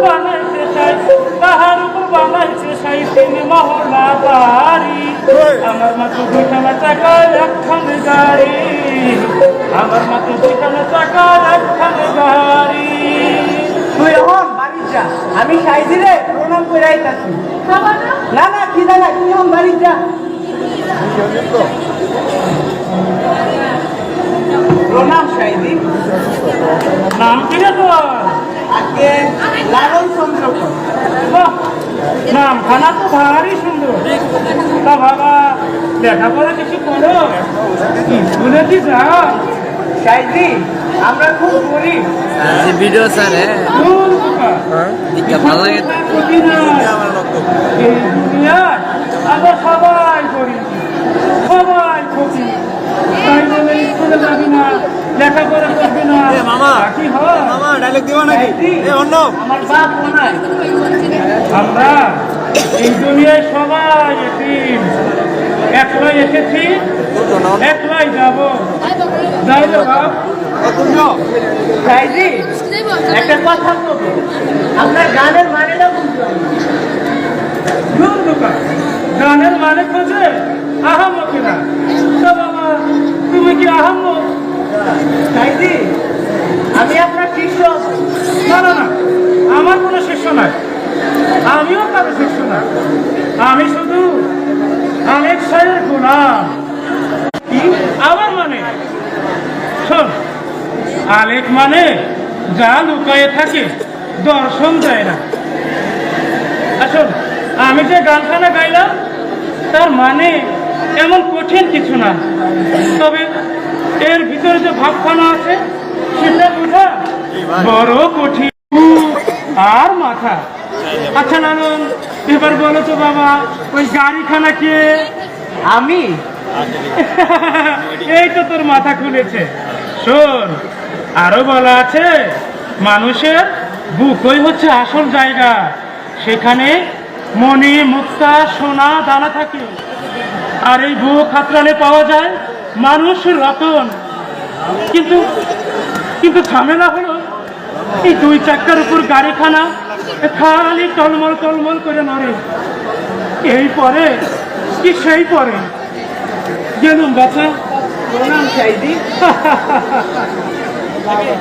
বানাইতে চাই, তাহার উপর বানাইছে সাই তিন মহলা বাড়ি। আমার মাত্র দুইখানা চাকার একখানে গাড়ি, আমার মাত্র দুইখানা চাকার একখানে গাড়ি। তুই এখন বাড়ি যা, আমি সাইদিরে প্রণাম করে আইতাছি। না না কি জানা, তুই এখন বাড়ি যা। প্রণাম সাইদি। নাম কি রে তোর? আগে লালন চন্দ্র কর। বাহ, নামখানা তো ভারী সুন্দর। তা বাবা লেখাপড়া কিছু করো? স্কুলে কি যাও? সাইদি আমরা খুব গরিব। যে ভিডিও স্যার দূর বাবা। দিকে ভালো লাগে তো। ক্ষতি নাই। এই দুনিয়ায় আমরা সবাই করি, সবাই ক্ষতি। তাই বলে স্কুলে যাবি না, লেখাপড়া করবি না, মামা কি হয়? মামা ডায়লগ দিব নাকি অন্য আমার বাপ নাই, আমরা এই দুনিয়ায় সবাই এতিম। একলাই এসেছি, একলাই যাব। যাই রে বাপ। সাইদি একটা কথা বলবো, আপনার গানের মানেটা বুঝতে হবে। দূর দোকান গানের মানে খোঁজে আহাম্মকেরা। তা বাবা তুমি কি আহাম্মক? সাইদি আমি আপনার শিষ্য। না না না, আমার কোনো শিষ্য নাই, আমিও কারো শিষ্য না। আমি শুধু আলেক সাহেবের গোলাম। কি আবার মানে? শোন, আলেক মানে যা লুকায়ে থাকে, দর্শন যায় না। আসল আমি যে গানখানা গাইলাম তার মানে এমন কঠিন কিছু না, তবে এর ভিতরে যে ভাবখানা আছে সেটা বোঝা বড় কঠিন। আর মাথা। আচ্ছা লালন, এবার বলো তো বাবা, ওই গাড়িখানা কে? আমি এই তো তোর মাথা খুলেছে। শোন, আরো বলা আছে মানুষের বুকই হচ্ছে আসল জায়গা, সেখানে মণি মুক্তা সোনা দানা থাকে। আর এই বুক হাতড়ালে পাওয়া যায় মানুষের রতন। কিন্তু কিন্তু ঝামেলা হলো, এই দুই চাক্কার উপর গাড়িখানা খালি টলমল টলমল করে নড়ে। এই পরে কি সেই পরে গেলুম বাচ্চা। প্রণাম সাইদি। আমাদের